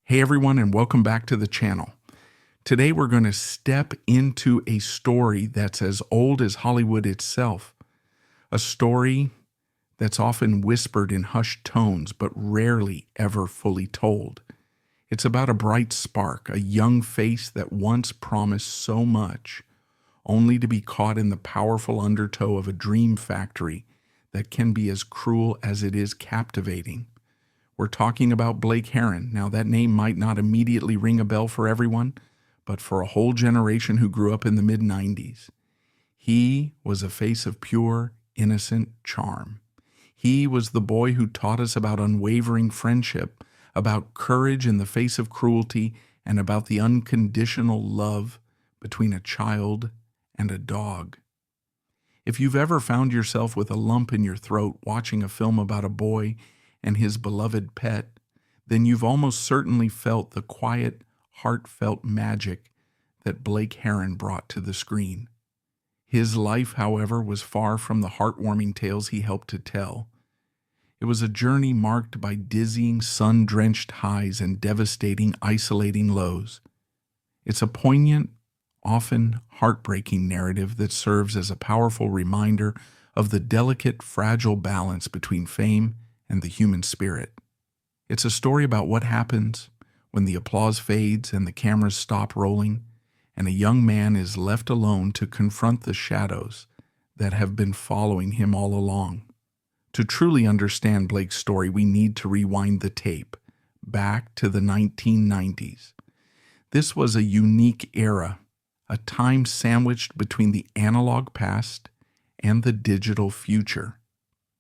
Hey everyone, and welcome back to the channel. Today we're going to step into a story that's as old as Hollywood itself. A story that's often whispered in hushed tones, but rarely ever fully told. It's about a bright spark, a young face that once promised so much, only to be caught in the powerful undertow of a dream factory that can be as cruel as it is captivating. We're talking about Blake Heron. Now, that name might not immediately ring a bell for everyone, but for a whole generation who grew up in the mid-90s. He was a face of pure, innocent charm. He was the boy who taught us about unwavering friendship, about courage in the face of cruelty, and about the unconditional love between a child and a dog. If you've ever found yourself with a lump in your throat watching a film about a boy and his beloved pet, then you've almost certainly felt the quiet, heartfelt magic that Blake Heron brought to the screen. His life, however, was far from the heartwarming tales he helped to tell. It was a journey marked by dizzying, sun-drenched highs and devastating, isolating lows. It's a poignant, often heartbreaking narrative that serves as a powerful reminder of the delicate, fragile balance between fame and the human spirit. It's a story about what happens when the applause fades and the cameras stop rolling, and a young man is left alone to confront the shadows that have been following him all along. To truly understand Blake's story, we need to rewind the tape back to the 1990s. This was a unique era, a time sandwiched between the analog past and the digital future.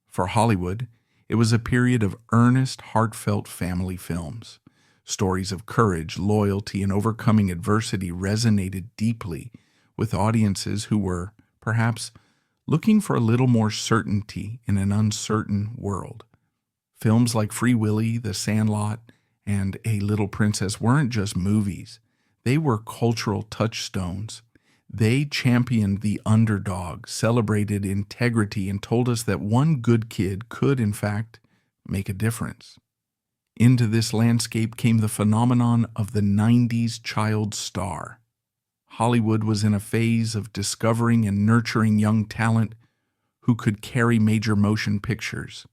For Hollywood, it was a period of earnest, heartfelt family films. Stories of courage, loyalty, and overcoming adversity resonated deeply with audiences who were, perhaps, looking for a little more certainty in an uncertain world. Films like Free Willy, The Sandlot, and A Little Princess weren't just movies. They were cultural touchstones. They championed the underdog, celebrated integrity, and told us that one good kid could, in fact, make a difference. Into this landscape came the phenomenon of the 90s child star. Hollywood was in a phase of discovering and nurturing young talent who could carry major motion pictures.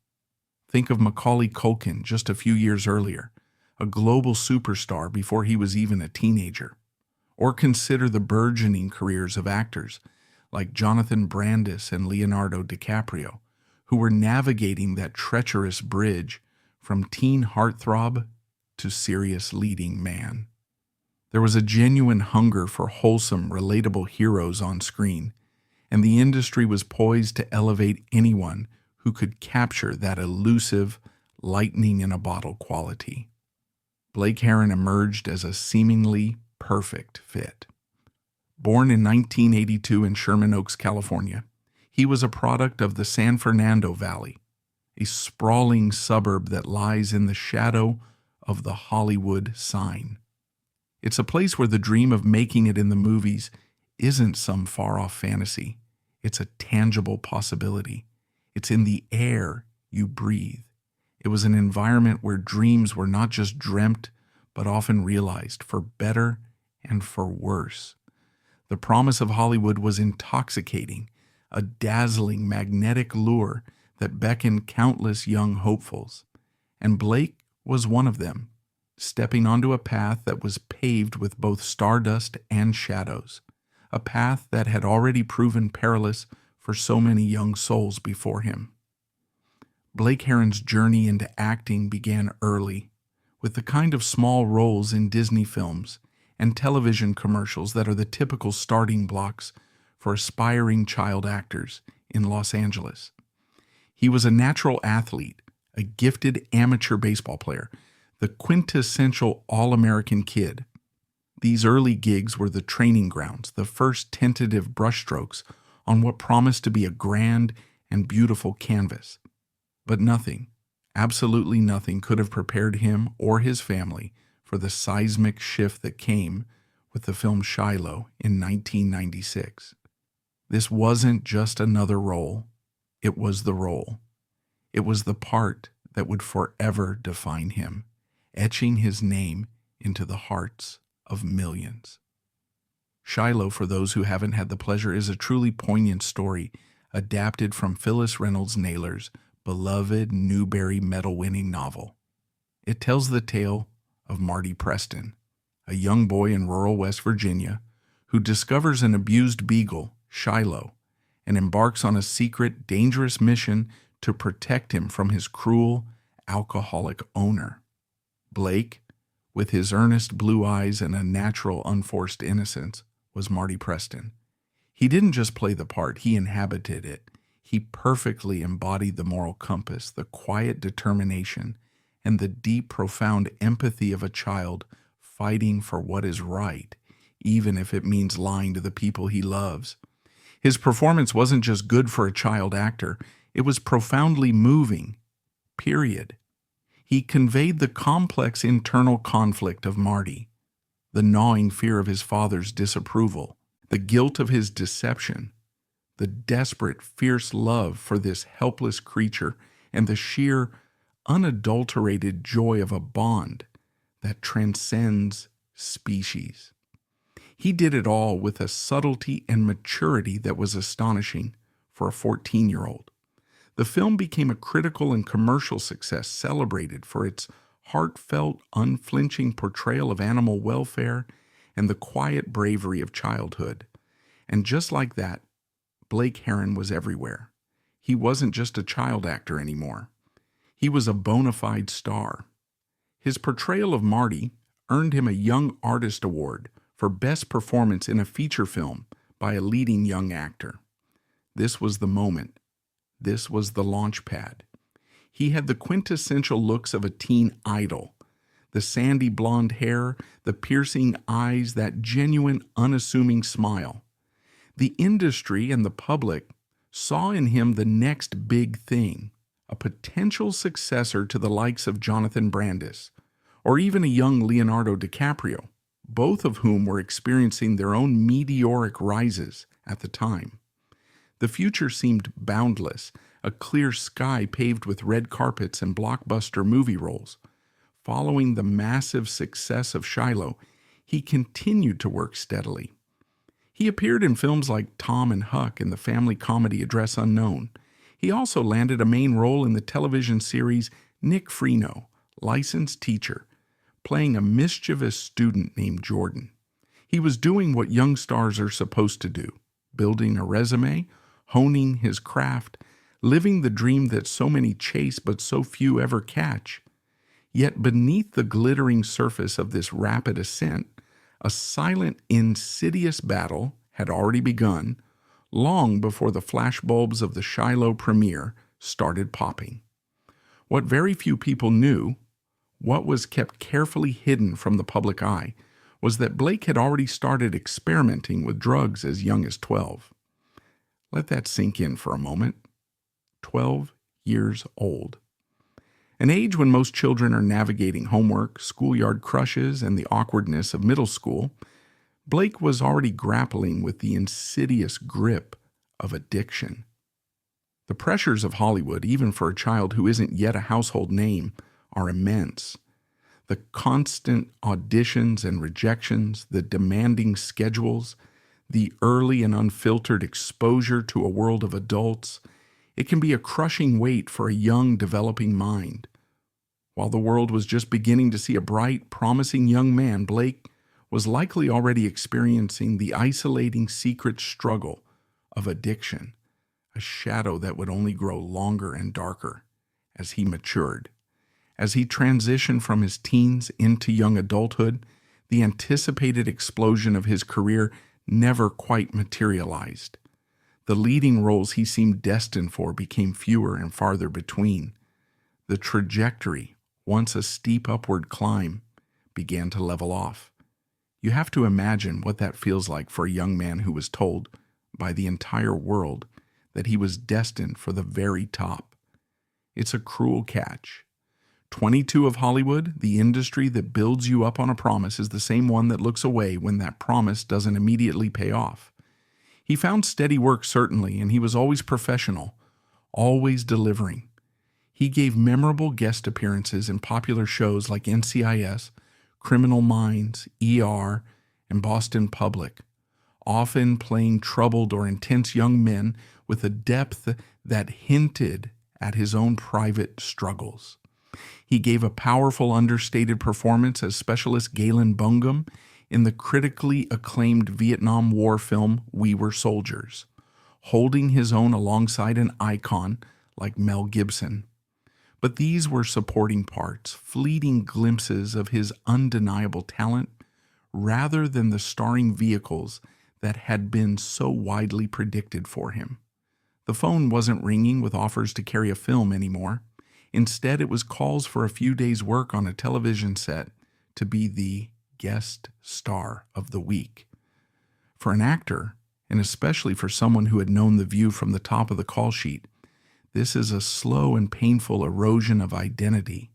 Think of Macaulay Culkin just a few years earlier, a global superstar before he was even a teenager. Or consider the burgeoning careers of actors like Jonathan Brandis and Leonardo DiCaprio, who were navigating that treacherous bridge from teen heartthrob to serious leading man. There was a genuine hunger for wholesome, relatable heroes on screen, and the industry was poised to elevate anyone who could capture that elusive, lightning-in-a-bottle quality. Blake Heron emerged as a seemingly perfect fit. Born in 1982 in Sherman Oaks, California, he was a product of the San Fernando Valley, a sprawling suburb that lies in the shadow of the Hollywood sign. It's a place where the dream of making it in the movies isn't some far-off fantasy. It's a tangible possibility. It's in the air you breathe. It was an environment where dreams were not just dreamt, but often realized, for better and for worse. The promise of Hollywood was intoxicating, a dazzling, magnetic lure that beckoned countless young hopefuls. And Blake was one of them, stepping onto a path that was paved with both stardust and shadows, a path that had already proven perilous for so many young souls before him. Blake Heron's journey into acting began early, with the kind of small roles in Disney films and television commercials that are the typical starting blocks for aspiring child actors in Los Angeles. He was a natural athlete, a gifted amateur baseball player, the quintessential all-American kid. These early gigs were the training grounds, the first tentative brushstrokes on what promised to be a grand and beautiful canvas. But nothing, absolutely nothing, could have prepared him or his family for the seismic shift that came with the film Shiloh in 1996. This wasn't just another role. It was the role. It was the part that would forever define him, etching his name into the hearts of millions. Shiloh, for those who haven't had the pleasure, is a truly poignant story adapted from Phyllis Reynolds Naylor's beloved Newbery Medal-winning novel. It tells the tale of Marty Preston, a young boy in rural West Virginia who discovers an abused beagle, Shiloh, and embarks on a secret, dangerous mission to protect him from his cruel, alcoholic owner. Blake, with his earnest blue eyes and a natural, unforced innocence, was Marty Preston. He didn't just play the part, he inhabited it. He perfectly embodied the moral compass, the quiet determination, and the deep, profound empathy of a child fighting for what is right, even if it means lying to the people he loves. His performance wasn't just good for a child actor, it was profoundly moving, period. He conveyed the complex internal conflict of Marty, the gnawing fear of his father's disapproval, the guilt of his deception, the desperate, fierce love for this helpless creature, and the sheer, unadulterated joy of a bond that transcends species. He did it all with a subtlety and maturity that was astonishing for a 14-year-old. The film became a critical and commercial success, celebrated for its heartfelt, unflinching portrayal of animal welfare and the quiet bravery of childhood. And just like that, Blake Heron was everywhere. He wasn't just a child actor anymore. He was a bona fide star. His portrayal of Marty earned him a Young Artist Award for Best Performance in a Feature Film by a leading young actor. This was the moment. This was the launch pad. He had the quintessential looks of a teen idol. The sandy blonde hair, the piercing eyes, that genuine, unassuming smile. The industry and the public saw in him the next big thing, a potential successor to the likes of Jonathan Brandis, or even a young Leonardo DiCaprio, both of whom were experiencing their own meteoric rises at the time. The future seemed boundless, a clear sky paved with red carpets and blockbuster movie roles. Following the massive success of Shiloh, he continued to work steadily. He appeared in films like Tom and Huck and the family comedy Address Unknown. He also landed a main role in the television series Nick Freno, Licensed Teacher, playing a mischievous student named Jordan. He was doing what young stars are supposed to do, building a resume, honing his craft, living the dream that so many chase but so few ever catch. Yet beneath the glittering surface of this rapid ascent, a silent, insidious battle had already begun long before the flashbulbs of the Shiloh premiere started popping. What very few people knew, what was kept carefully hidden from the public eye, was that Blake had already started experimenting with drugs as young as 12. Let that sink in for a moment. 12 years old. An age when most children are navigating homework, schoolyard crushes, and the awkwardness of middle school, Blake was already grappling with the insidious grip of addiction. The pressures of Hollywood, even for a child who isn't yet a household name, are immense. The constant auditions and rejections, the demanding schedules, the early and unfiltered exposure to a world of adults, it can be a crushing weight for a young, developing mind. While the world was just beginning to see a bright, promising young man, Blake was likely already experiencing the isolating secret struggle of addiction, a shadow that would only grow longer and darker as he matured. As he transitioned from his teens into young adulthood, the anticipated explosion of his career never quite materialized. The leading roles he seemed destined for became fewer and farther between. The trajectory, once a steep upward climb, began to level off. You have to imagine what that feels like for a young man who was told by the entire world that he was destined for the very top. It's a cruel catch. 22 of Hollywood, the industry that builds you up on a promise, is the same one that looks away when that promise doesn't immediately pay off. He found steady work, certainly, and he was always professional, always delivering. He gave memorable guest appearances in popular shows like NCIS, Criminal Minds, ER, and Boston Public, often playing troubled or intense young men with a depth that hinted at his own private struggles. He gave a powerful, understated performance as Specialist Galen Bungum in the critically acclaimed Vietnam War film We Were Soldiers, holding his own alongside an icon like Mel Gibson. But these were supporting parts, fleeting glimpses of his undeniable talent, rather than the starring vehicles that had been so widely predicted for him. The phone wasn't ringing with offers to carry a film anymore. Instead, it was calls for a few days' work on a television set to be the guest star of the week. For an actor, and especially for someone who had known The View from the top of the call sheet, this is a slow and painful erosion of identity.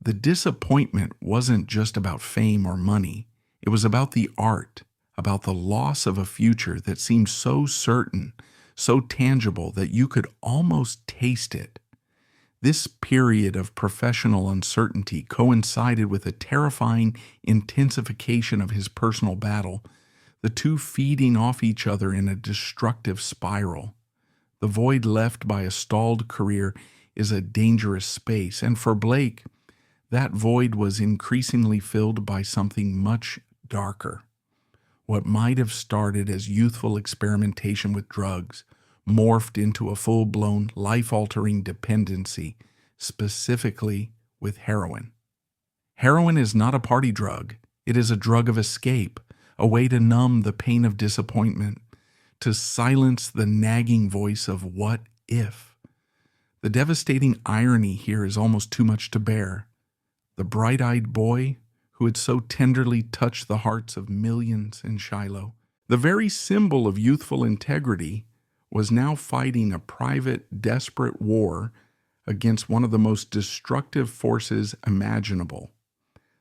The disappointment wasn't just about fame or money. It was about the art, about the loss of a future that seemed so certain, so tangible that you could almost taste it. This period of professional uncertainty coincided with a terrifying intensification of his personal battle, the two feeding off each other in a destructive spiral. The void left by a stalled career is a dangerous space, and for Blake, that void was increasingly filled by something much darker. What might have started as youthful experimentation with drugs morphed into a full-blown, life-altering dependency, specifically with heroin. Heroin is not a party drug. It is a drug of escape, a way to numb the pain of disappointment, to silence the nagging voice of what if. The devastating irony here is almost too much to bear. The bright-eyed boy who had so tenderly touched the hearts of millions in Shiloh, the very symbol of youthful integrity, was now fighting a private, desperate war against one of the most destructive forces imaginable.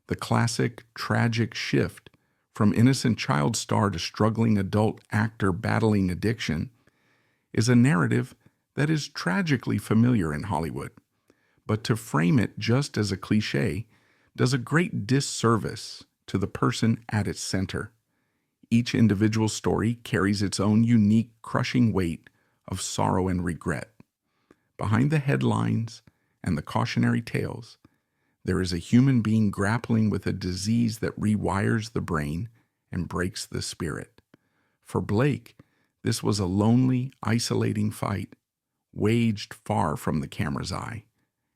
The classic, tragic shift from innocent child star to struggling adult actor battling addiction is a narrative that is tragically familiar in Hollywood. But to frame it just as a cliché does a great disservice to the person at its center. Each individual story carries its own unique, crushing weight of sorrow and regret. Behind the headlines and the cautionary tales, there is a human being grappling with a disease that rewires the brain and breaks the spirit. For Blake, this was a lonely, isolating fight, waged far from the camera's eye,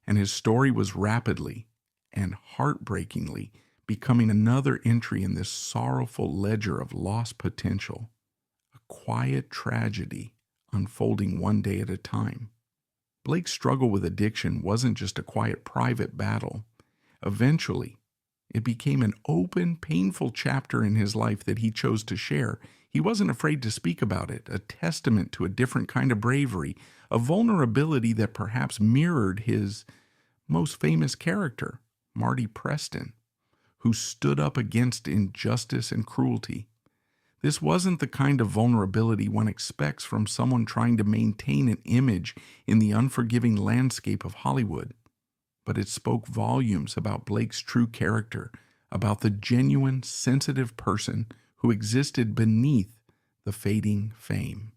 and his story was rapidly and heartbreakingly becoming another entry in this sorrowful ledger of lost potential, a quiet tragedy unfolding one day at a time. Blake's struggle with addiction wasn't just a quiet, private battle. Eventually, it became an open, painful chapter in his life that he chose to share. He wasn't afraid to speak about it, a testament to a different kind of bravery, a vulnerability that perhaps mirrored his most famous character, Marty Preston, who stood up against injustice and cruelty. This wasn't the kind of vulnerability one expects from someone trying to maintain an image in the unforgiving landscape of Hollywood, but it spoke volumes about Blake's true character, about the genuine, sensitive person who existed beneath the fading fame.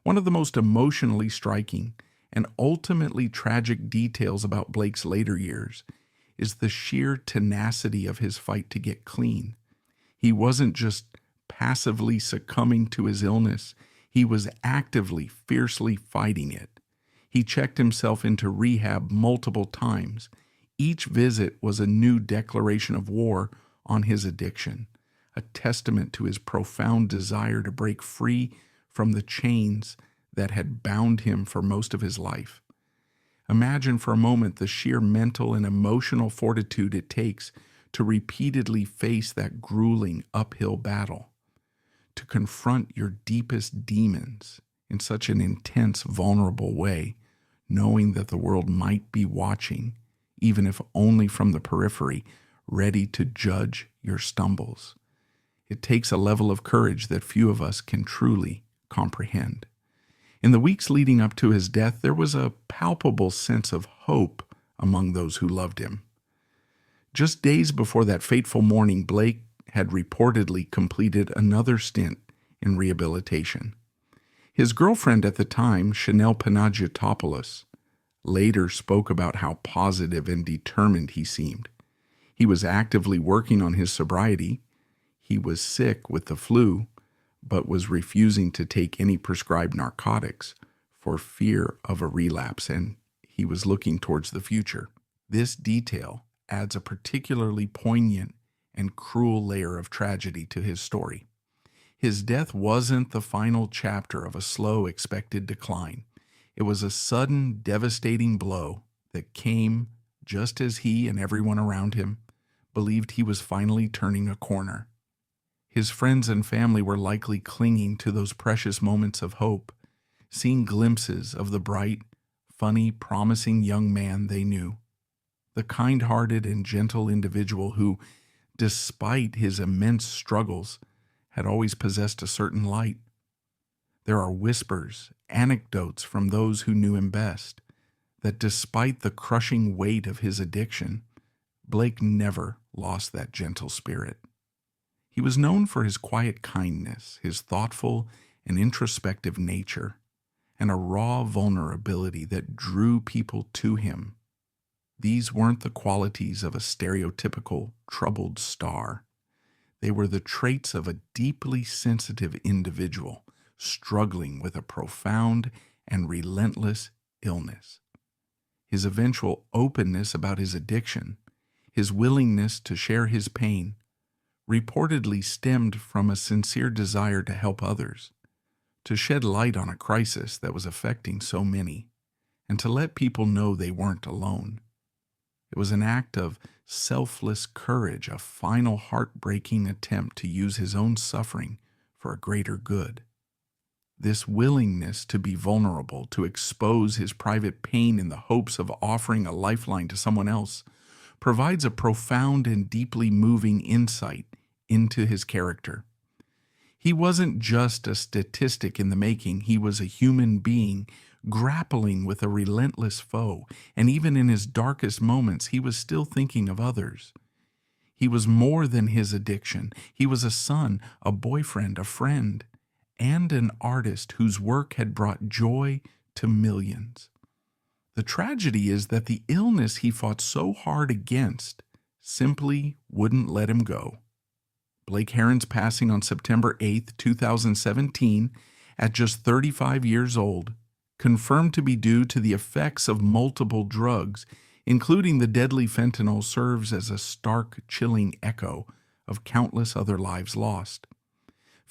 One of the most emotionally striking and ultimately tragic details about Blake's later years is the sheer tenacity of his fight to get clean. He wasn't just passively succumbing to his illness, he was actively, fiercely fighting it. He checked himself into rehab multiple times. Each visit was a new declaration of war on his addiction, a testament to his profound desire to break free from the chains that had bound him for most of his life. Imagine for a moment the sheer mental and emotional fortitude it takes to repeatedly face that grueling uphill battle, to confront your deepest demons in such an intense, vulnerable way, knowing that the world might be watching, even if only from the periphery, ready to judge your stumbles. It takes a level of courage that few of us can truly comprehend. In the weeks leading up to his death, there was a palpable sense of hope among those who loved him. Just days before that fateful morning, Blake had reportedly completed another stint in rehabilitation. His girlfriend at the time, Chanel Panagiotopoulos, later spoke about how positive and determined he seemed. He was actively working on his sobriety. He was sick with the flu, but was refusing to take any prescribed narcotics for fear of a relapse, and he was looking towards the future. This detail adds a particularly poignant and cruel layer of tragedy to his story. His death wasn't the final chapter of a slow, expected decline. It was a sudden, devastating blow that came just as he and everyone around him believed he was finally turning a corner. His friends and family were likely clinging to those precious moments of hope, seeing glimpses of the bright, funny, promising young man they knew. The kind-hearted and gentle individual who, despite his immense struggles, had always possessed a certain light. There are whispers, anecdotes from those who knew him best, that despite the crushing weight of his addiction, Blake never lost that gentle spirit. He was known for his quiet kindness, his thoughtful and introspective nature, and a raw vulnerability that drew people to him. These weren't the qualities of a stereotypical troubled star. They were the traits of a deeply sensitive individual struggling with a profound and relentless illness. His eventual openness about his addiction, his willingness to share his pain, reportedly stemmed from a sincere desire to help others, to shed light on a crisis that was affecting so many, and to let people know they weren't alone. It was an act of selfless courage, a final heartbreaking attempt to use his own suffering for a greater good. This willingness to be vulnerable, to expose his private pain in the hopes of offering a lifeline to someone else, provides a profound and deeply moving insight into his character. He wasn't just a statistic in the making, he was a human being grappling with a relentless foe, and even in his darkest moments, he was still thinking of others. He was more than his addiction. He was a son, a boyfriend, a friend, and an artist whose work had brought joy to millions. The tragedy is that the illness he fought so hard against simply wouldn't let him go. Blake Heron's passing on September 8, 2017, at just 35 years old, confirmed to be due to the effects of multiple drugs, including the deadly fentanyl, serves as a stark, chilling echo of countless other lives lost.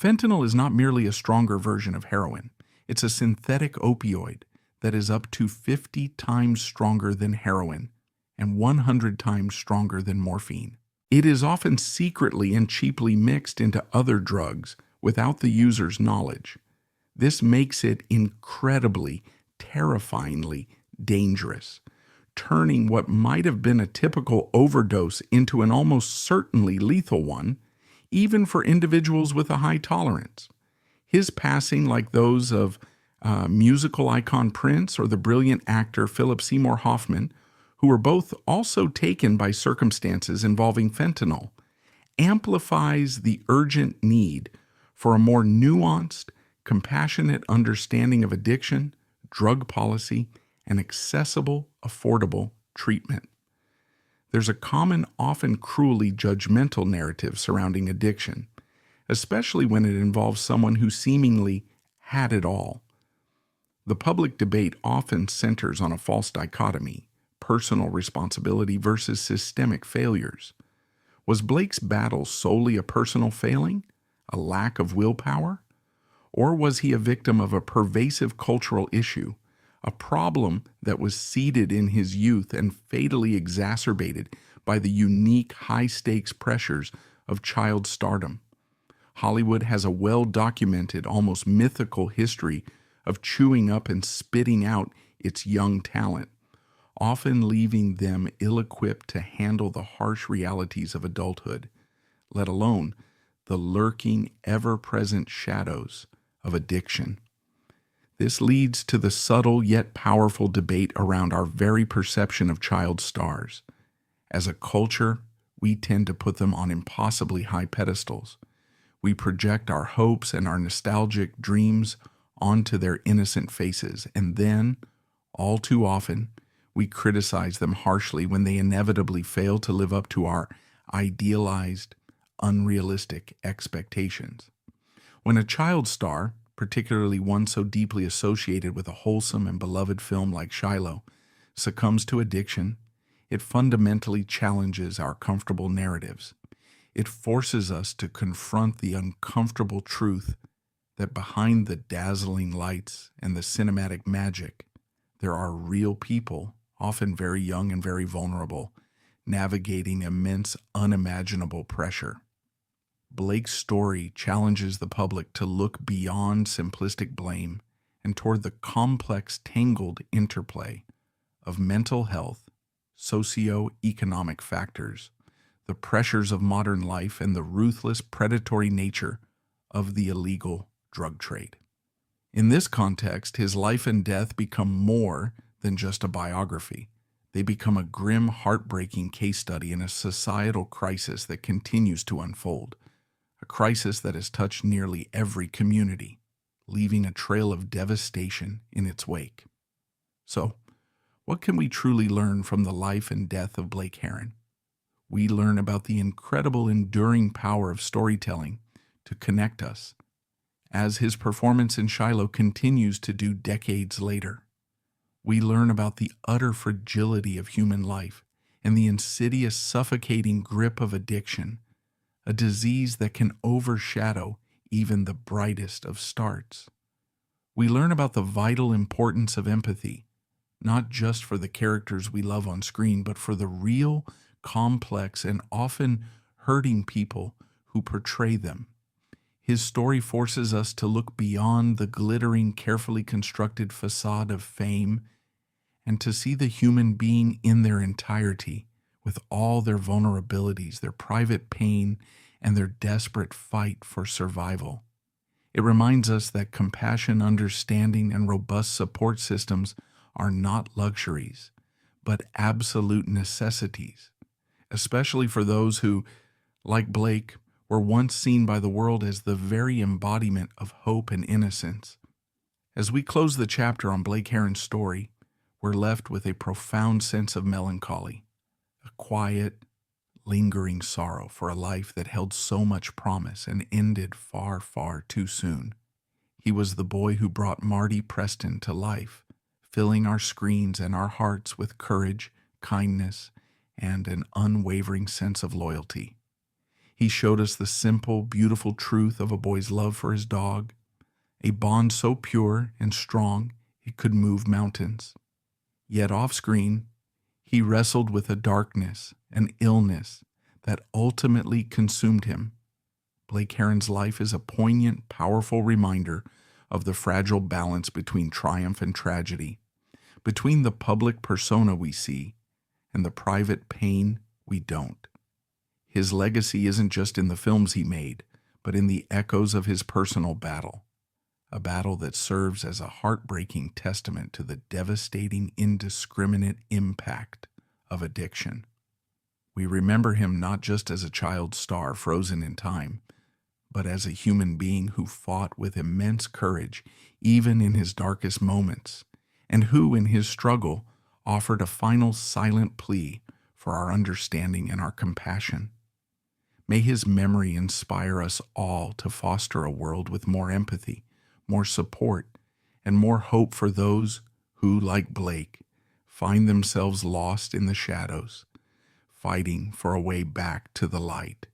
Fentanyl is not merely a stronger version of heroin. It's a synthetic opioid that is up to 50 times stronger than heroin and 100 times stronger than morphine. It is often secretly and cheaply mixed into other drugs without the user's knowledge. This makes it incredibly, terrifyingly dangerous, turning what might have been a typical overdose into an almost certainly lethal one, even for individuals with a high tolerance. His passing, like those of musical icon Prince or the brilliant actor Philip Seymour Hoffman, who were both also taken by circumstances involving fentanyl, amplifies the urgent need for a more nuanced, compassionate understanding of addiction, drug policy, and accessible, affordable treatment. There's a common, often cruelly judgmental narrative surrounding addiction, especially when it involves someone who seemingly had it all. The public debate often centers on a false dichotomy: personal responsibility versus systemic failures. Was Blake's battle solely a personal failing, a lack of willpower? Or was he a victim of a pervasive cultural issue, a problem that was seeded in his youth and fatally exacerbated by the unique high-stakes pressures of child stardom? Hollywood has a well-documented, almost mythical history of chewing up and spitting out its young talent, often leaving them ill-equipped to handle the harsh realities of adulthood, let alone the lurking, ever-present shadows of addiction. This leads to the subtle yet powerful debate around our very perception of child stars. As a culture, we tend to put them on impossibly high pedestals. We project our hopes and our nostalgic dreams onto their innocent faces, and then, all too often, we criticize them harshly when they inevitably fail to live up to our idealized, unrealistic expectations. When a child star, particularly one so deeply associated with a wholesome and beloved film like Shiloh, succumbs to addiction, it fundamentally challenges our comfortable narratives. It forces us to confront the uncomfortable truth that behind the dazzling lights and the cinematic magic, there are real people, often very young and very vulnerable, navigating immense, unimaginable pressure. Blake's story challenges the public to look beyond simplistic blame and toward the complex, tangled interplay of mental health, socio-economic factors, the pressures of modern life, and the ruthless, predatory nature of the illegal drug trade. In this context, his life and death become more than just a biography. They become a grim, heartbreaking case study in a societal crisis that continues to unfold, a crisis that has touched nearly every community, leaving a trail of devastation in its wake. So, what can we truly learn from the life and death of Blake Heron? We learn about the incredible, enduring power of storytelling to connect us, as his performance in Shiloh continues to do decades later. We learn about the utter fragility of human life and the insidious, suffocating grip of addiction, a disease that can overshadow even the brightest of starts. We learn about the vital importance of empathy, not just for the characters we love on screen, but for the real, complex, and often hurting people who portray them. His story forces us to look beyond the glittering, carefully constructed facade of fame and to see the human being in their entirety, with all their vulnerabilities, their private pain, and their desperate fight for survival. It reminds us that compassion, understanding, and robust support systems are not luxuries, but absolute necessities, especially for those who, like Blake, were once seen by the world as the very embodiment of hope and innocence. As we close the chapter on Blake Heron's story, we're left with a profound sense of melancholy, a quiet, lingering sorrow for a life that held so much promise and ended far, far too soon. He was the boy who brought Marty Preston to life, filling our screens and our hearts with courage, kindness, and an unwavering sense of loyalty. He showed us the simple, beautiful truth of a boy's love for his dog, a bond so pure and strong it could move mountains. Yet off-screen, he wrestled with a darkness, an illness that ultimately consumed him. Blake Heron's life is a poignant, powerful reminder of the fragile balance between triumph and tragedy, between the public persona we see and the private pain we don't. His legacy isn't just in the films he made, but in the echoes of his personal battle, a battle that serves as a heartbreaking testament to the devastating, indiscriminate impact of addiction. We remember him not just as a child star frozen in time, but as a human being who fought with immense courage even in his darkest moments, and who, in his struggle, offered a final silent plea for our understanding and our compassion. May his memory inspire us all to foster a world with more empathy, more support, and more hope for those who, like Blake, find themselves lost in the shadows, fighting for a way back to the light.